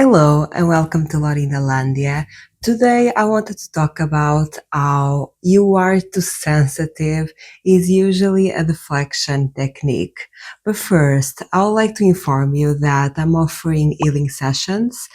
Hello and welcome to Landia. Today I wanted to talk about how you are too sensitive is usually a deflection technique. But first, I would like to inform you that I'm offering healing sessions.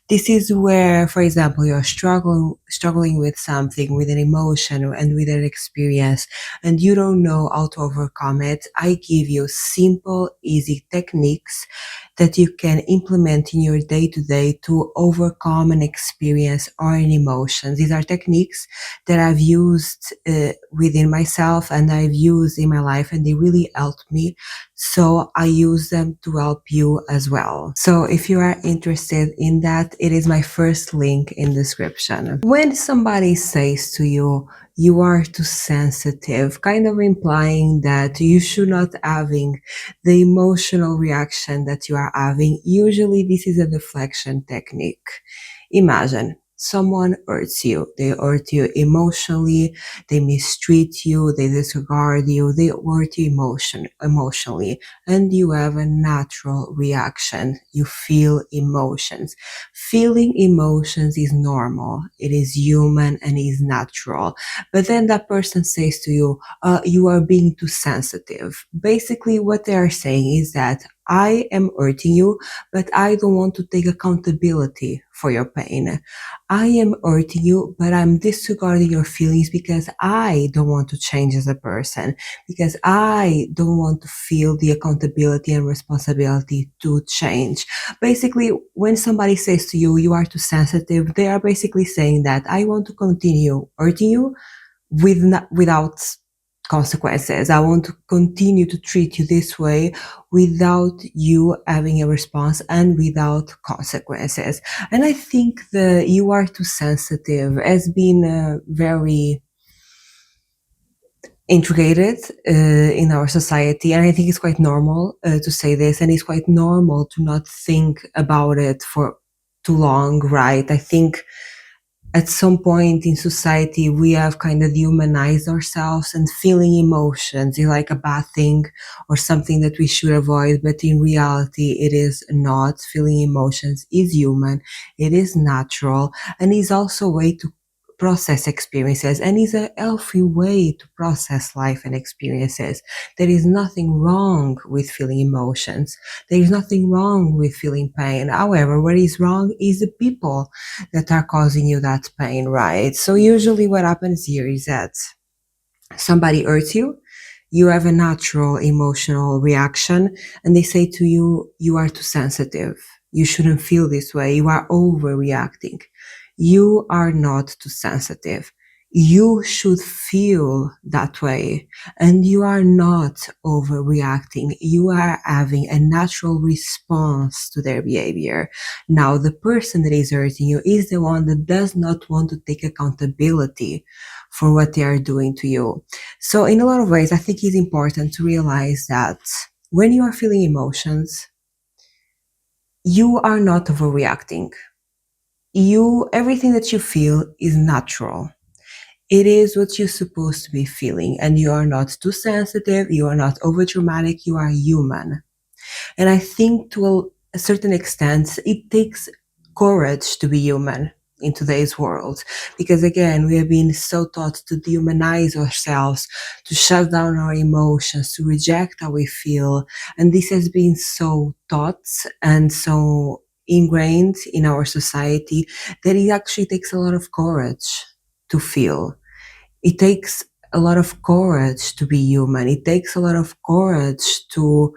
This is where, for example, you're struggling with something, with an emotion and with an experience, and you don't know how to overcome it. I give you simple, easy techniques that you can implement in your day-to-day to overcome an experience or an emotion. These are techniques that I've used within myself and I've used in my life, and they really helped me. So I use them to help you as well. So if you are interested in that, it is my first link in the description. When somebody says to you, you are too sensitive, kind of implying that you should not having the emotional reaction that you are having, usually this is a deflection technique. Imagine someone hurts you. They hurt you emotionally, they mistreat you, they disregard you, they hurt you emotionally, and you have a natural reaction. You feel emotions. Feeling emotions is normal, it is human and is natural. But then that person says to you, you are being too sensitive. Basically, what they are saying is that I am hurting you, but I don't want to take accountability for your pain. I am hurting you, but I'm disregarding your feelings because I don't want to change as a person, because I don't want to feel the accountability and responsibility to change. Basically, when somebody says to you, you are too sensitive, they are basically saying that I want to continue hurting you without consequences. I want to continue to treat you this way without you having a response and without consequences. And I think the you are too sensitive has been very integrated in our society, and I think it's quite normal to say this, and it's quite normal to not think about it for too long, right? I think at some point in society we have kind of dehumanized ourselves, and feeling emotions is like a bad thing or something that we should avoid, but in reality it is not. Feeling emotions is human, it is natural, and is also a way to process experiences, and is a healthy way to process life and experiences. There is nothing wrong with feeling emotions, there is nothing wrong with feeling pain. However, what is wrong is the people that are causing you that pain, right? So usually what happens here is that somebody hurts you, you have a natural emotional reaction, and they say to you, you are too sensitive. You shouldn't feel this way. You are overreacting. You are not too sensitive. You should feel that way, and you are not overreacting. You are having a natural response to their behavior. Now, the person that is hurting you is the one that does not want to take accountability for what they are doing to you. So, in a lot of ways, I think it's important to realize that when you are feeling emotions, you are not overreacting. Everything that you feel is natural. It is what you're supposed to be feeling, and you are not too sensitive, you are not over dramatic, you are human. And I think to a certain extent, it takes courage to be human in today's world, because again, we have been so taught to dehumanize ourselves, to shut down our emotions, to reject how we feel. And this has been so taught and so ingrained in our society that it actually takes a lot of courage to feel. It takes a lot of courage to be human. It takes a lot of courage to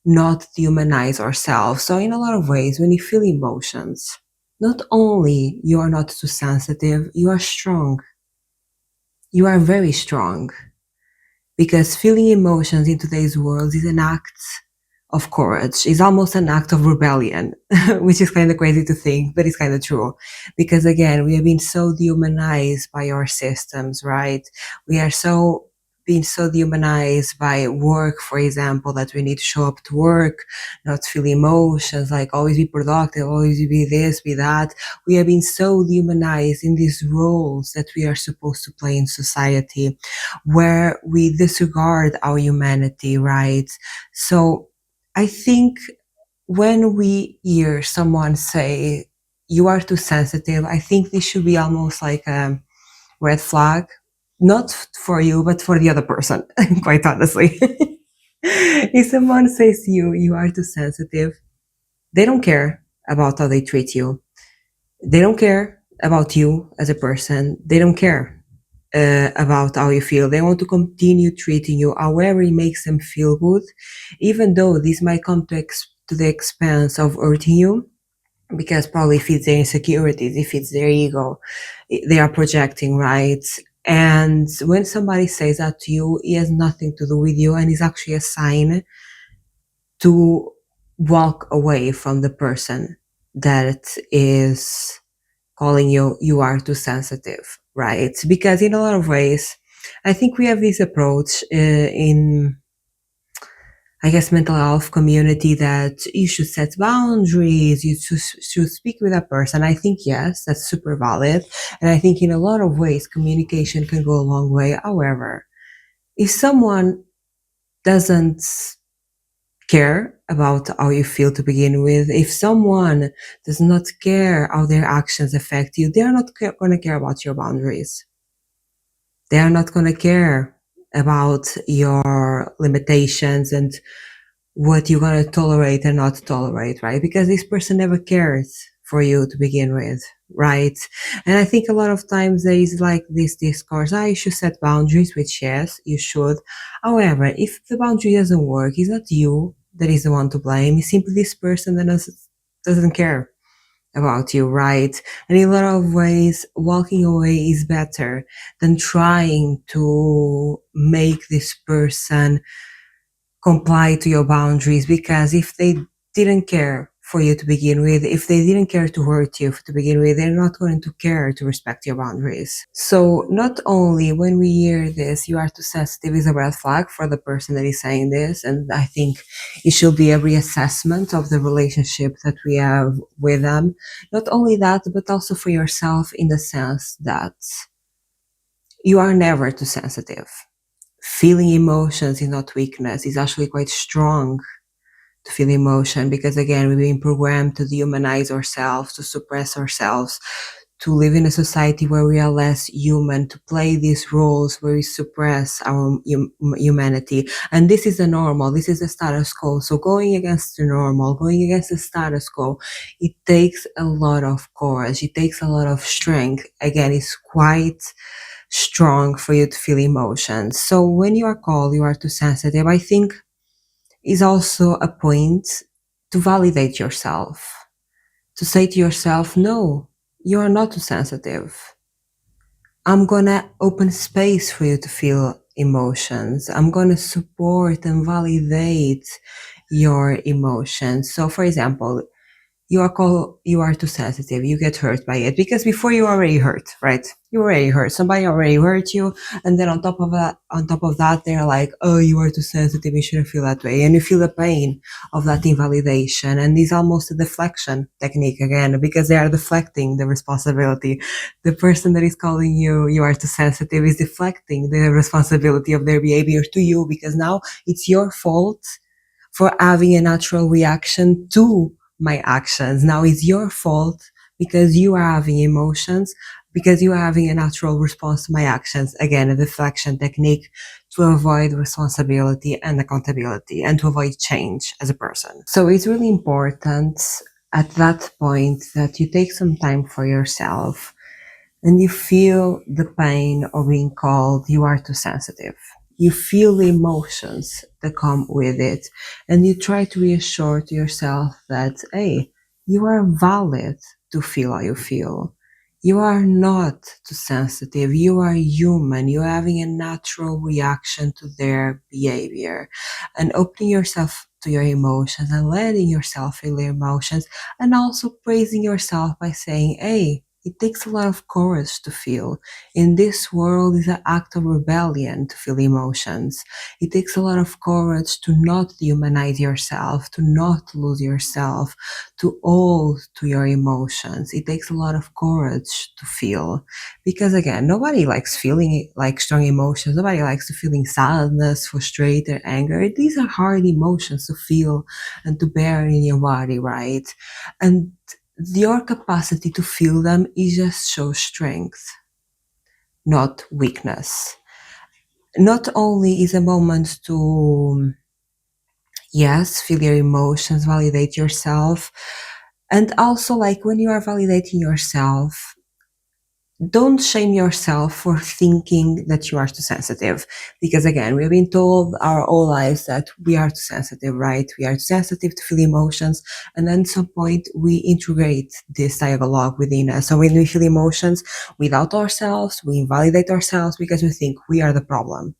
not dehumanize ourselves. So in a lot of ways, when you feel emotions, not only you are not too sensitive, you are strong. You are very strong, because feeling emotions in today's world is an act of courage. It's almost an act of rebellion, which is kind of crazy to think, but it's kind of true. Because again, we have been so dehumanized by our systems, right? We are so being so dehumanized by work, for example, that we need to show up to work, not feel emotions, like always be productive, always be this, be that. We have been so dehumanized in these roles that we are supposed to play in society, where we disregard our humanity, right? So I think when we hear someone say, you are too sensitive, I think this should be almost like a red flag, not for you, but for the other person, quite honestly. If someone says to you, you are too sensitive, they don't care about how they treat you. They don't care about you as a person. They don't care about how you feel. They want to continue treating you however it makes them feel good, even though this might come to the expense of hurting you, because probably if it's their insecurities, if it's their ego, they are projecting, right? And when somebody says that to you, it has nothing to do with you, and it's actually a sign to walk away from the person that is calling you are too sensitive, right? Because in a lot of ways, I think we have this approach in, I guess, mental health community, that you should set boundaries, you should speak with a person. I think, yes, that's super valid. And I think in a lot of ways, communication can go a long way. However, if someone doesn't care about how you feel to begin with, if someone does not care how their actions affect you, they're not going to care about your boundaries. They are not going to care about your limitations and what you're going to tolerate and not tolerate, right? Because this person never cares for you to begin with, right? And I think a lot of times there is like this discourse, you should set boundaries, which yes, you should. However, if the boundary doesn't work, it's not you that is the one to blame. It's simply this person that doesn't care about you, right? And in a lot of ways, walking away is better than trying to make this person comply to your boundaries, because if they didn't care for you to begin with, if they didn't care to hurt you to begin with, they're not going to care to respect your boundaries. So not only when we hear this, you are too sensitive, is a red flag for the person that is saying this, and I think it should be a reassessment of the relationship that we have with them. Not only that, but also for yourself, in the sense that you are never too sensitive. Feeling emotions is not weakness, it's actually quite strong to feel emotion, because again, we've been programmed to dehumanize ourselves, to suppress ourselves, to live in a society where we are less human, to play these roles where we suppress our humanity. And this is the normal, this is the status quo. So going against the normal, going against the status quo, it takes a lot of courage, it takes a lot of strength. Again, it's quite strong for you to feel emotions. So when you are called, you are too sensitive, I think is also a point to validate yourself, to say to yourself, no, you are not too sensitive. I'm gonna open space for you to feel emotions. I'm gonna support and validate your emotions. So for example, you are too sensitive, you get hurt by it, because before you already hurt, right? You already hurt, somebody already hurt you, and then on top of that they're like, oh, you are too sensitive, you shouldn't feel that way, and you feel the pain of that invalidation. And it's almost a deflection technique again, because they are deflecting the responsibility. The person that is calling you are too sensitive is deflecting the responsibility of their behavior to you, because now it's your fault for having a natural reaction to my actions. Now it's your fault because you are having emotions, because you are having a natural response to my actions. Again, a deflection technique to avoid responsibility and accountability, and to avoid change as a person. So it's really important at that point that you take some time for yourself and you feel the pain of being called you are too sensitive. You feel the emotions that come with it, and you try to reassure to yourself that, hey, you are valid to feel how you feel. You are not too sensitive. You are human. You're having a natural reaction to their behavior. And opening yourself to your emotions and letting yourself feel your emotions, and also praising yourself by saying, hey, It takes a lot of courage to feel. In this world, it's an act of rebellion to feel emotions. It takes a lot of courage to not dehumanize yourself, to not lose yourself, to owe to your emotions. It takes a lot of courage to feel. Because again, nobody likes feeling like strong emotions. Nobody likes to feeling sadness, frustration, anger. These are hard emotions to feel and to bear in your body, right? And your capacity to feel them is just show strength, not weakness. Not only is a moment to, yes, feel your emotions, validate yourself, and also like when you are validating yourself, don't shame yourself for thinking that you are too sensitive. Because again, we've been told our whole lives that we are too sensitive, right? We are too sensitive to feel emotions. And then at some point we integrate this dialogue within us. So when we feel emotions without ourselves, we invalidate ourselves because we think we are the problem,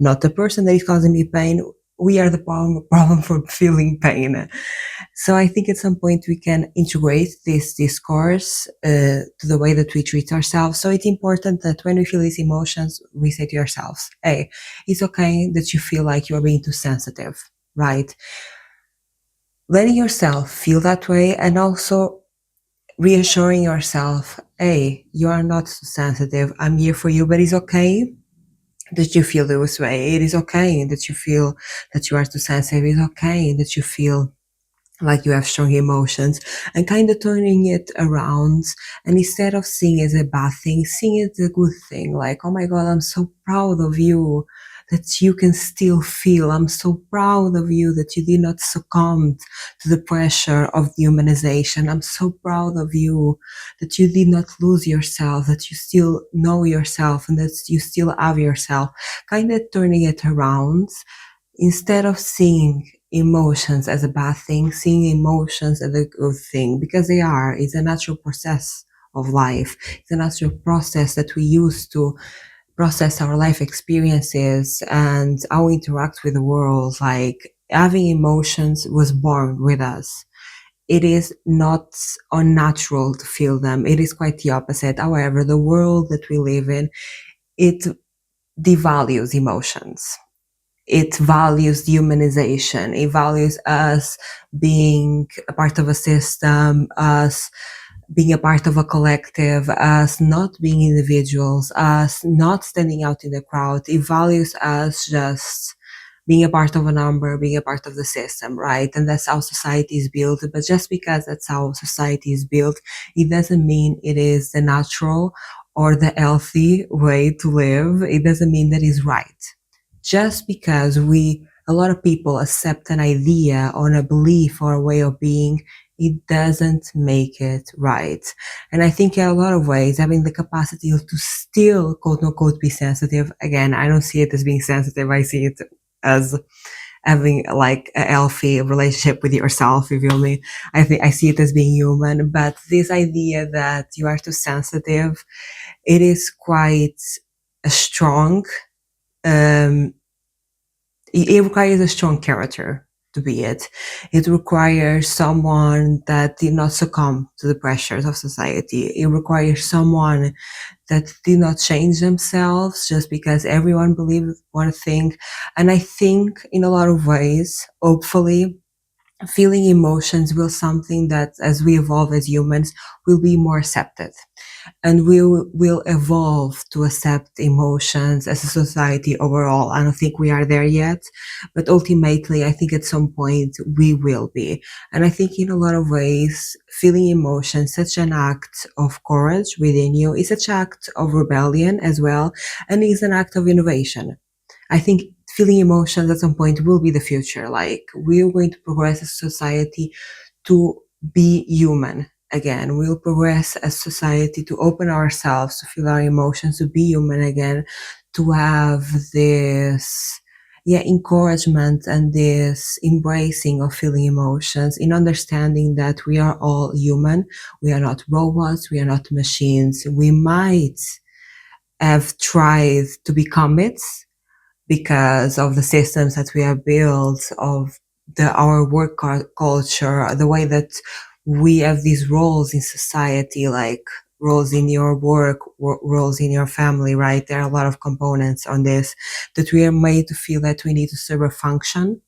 not the person that is causing me pain. We are the problem for feeling pain. So I think at some point we can integrate this discourse to the way that we treat ourselves. So it's important that when we feel these emotions, we say to ourselves, hey, it's okay that you feel like you're being too sensitive, right? Letting yourself feel that way, and also reassuring yourself, hey, you are not too sensitive. I'm here for you, but it's okay that you feel this way. It is okay that you feel that you are too sensitive. It's okay that you feel like you have strong emotions, and kind of turning it around, and instead of seeing it as a bad thing, seeing it as a good thing. Like, oh my God, I'm so proud of you that you can still feel. I'm so proud of you that you did not succumb to the pressure of dehumanization. I'm so proud of you that you did not lose yourself, that you still know yourself and that you still have yourself. Kind of turning it around. Instead of seeing emotions as a bad thing, seeing emotions as a good thing, because they are. It's a natural process of life. It's a natural process that we use to process our life experiences and how we interact with the world. Like, having emotions was born with us. It is not unnatural to feel them. It is quite the opposite. However, the world that we live in, it devalues emotions. It values dehumanization. It values us being a part of a system, us being a part of a collective, us not being individuals, us not standing out in the crowd. It values us just being a part of a number, being a part of the system, right? And that's how society is built. But just because that's how society is built, it doesn't mean it is the natural or the healthy way to live. It doesn't mean that is right. Just because a lot of people accept an idea or a belief or a way of being, it doesn't make it right. And I think in a lot of ways, having the capacity to still, quote unquote, be sensitive, again, I don't see it as being sensitive. I see it as having like a healthy relationship with yourself, if you feel me. I see it as being human. But this idea that you are too sensitive, it is quite a strong, it requires a strong character to be it. It requires someone that did not succumb to the pressures of society. It requires someone that did not change themselves just because everyone believed one thing. And I think in a lot of ways, hopefully, feeling emotions will something that as we evolve as humans will be more accepted, and we will evolve to accept emotions as a society overall. I don't think we are there yet, but ultimately I think at some point we will be. And I think in a lot of ways, feeling emotions, such an act of courage within you, is such an act of rebellion as well, and is an act of innovation. I think feeling emotions at some point will be the future. Like, we're going to progress as a society to be human again. We'll progress as society to open ourselves, to feel our emotions, to be human again, to have this encouragement and this embracing of feeling emotions, in understanding that we are all human. We are not robots. We are not machines. We might have tried to become it because of the systems that we have built, of our work culture, the way that we have these roles in society, like roles in your work, roles in your family, right? There are a lot of components on this that we are made to feel that we need to serve a function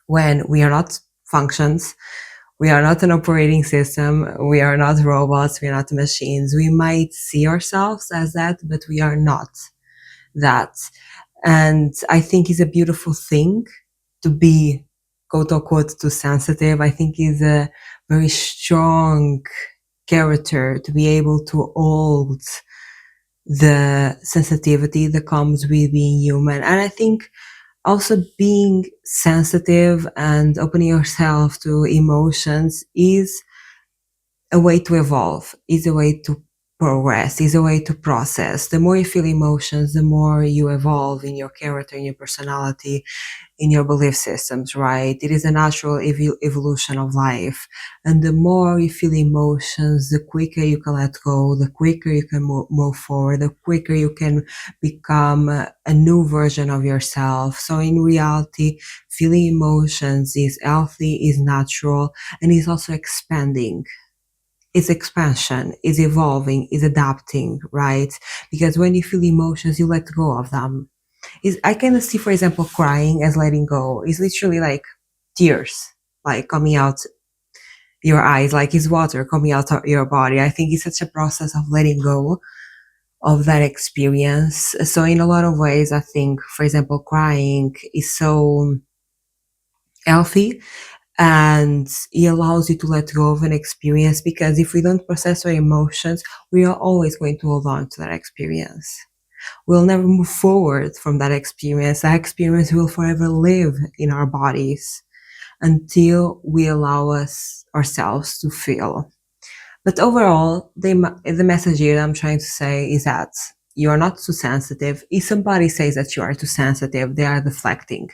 when we are not functions. We are not an operating system. We are not robots. We are not machines. We might see ourselves as that, but we are not that. And I think it's a beautiful thing to be, quote unquote, too sensitive. I think is a very strong character to be able to hold the sensitivity that comes with being human. And I think also being sensitive and opening yourself to emotions is a way to evolve, is a way to progress, is a way to process. The more you feel emotions, the more you evolve in your character, in your personality, in your belief systems, right? It is a natural evolution of life. And the more you feel emotions, the quicker you can let go, the quicker you can move forward, the quicker you can become a new version of yourself. So in reality, feeling emotions is healthy, is natural, and is also expanding. It's expansion, is evolving, is adapting, right? Because when you feel emotions, you let go of them. I can see, for example, crying as letting go. It's literally like tears, like coming out your eyes, like it's water coming out of your body. I think it's such a process of letting go of that experience. So in a lot of ways, I think, for example, crying is so healthy, and it allows you to let go of an experience, because if we don't process our emotions, we are always going to hold on to that experience. We'll never move forward from that experience. That experience will forever live in our bodies until we allow ourselves to feel. But overall, the message here I'm trying to say is that you are not too sensitive. If somebody says that you are too sensitive, they are deflecting.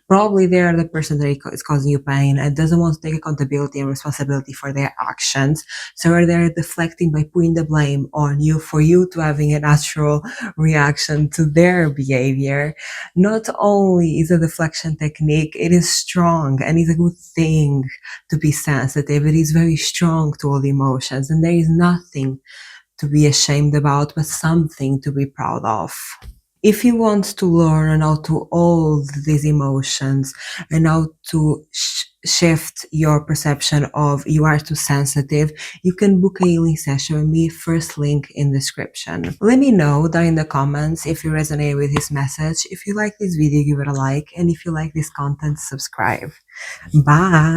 Probably they are the person that is causing you pain and doesn't want to take accountability and responsibility for their actions. So they're deflecting by putting the blame on you for you to having a natural reaction to their behavior. Not only is a deflection technique, it is strong and is a good thing to be sensitive. It is very strong to all the emotions, and there is nothing to be ashamed about, but something to be proud of. If you want to learn how to hold these emotions and how to shift your perception of you are too sensitive, you can book a healing session with me, first link in description. Let me know down in the comments if you resonate with this message. If you like this video, give it a like, and if you like this content, subscribe. Bye!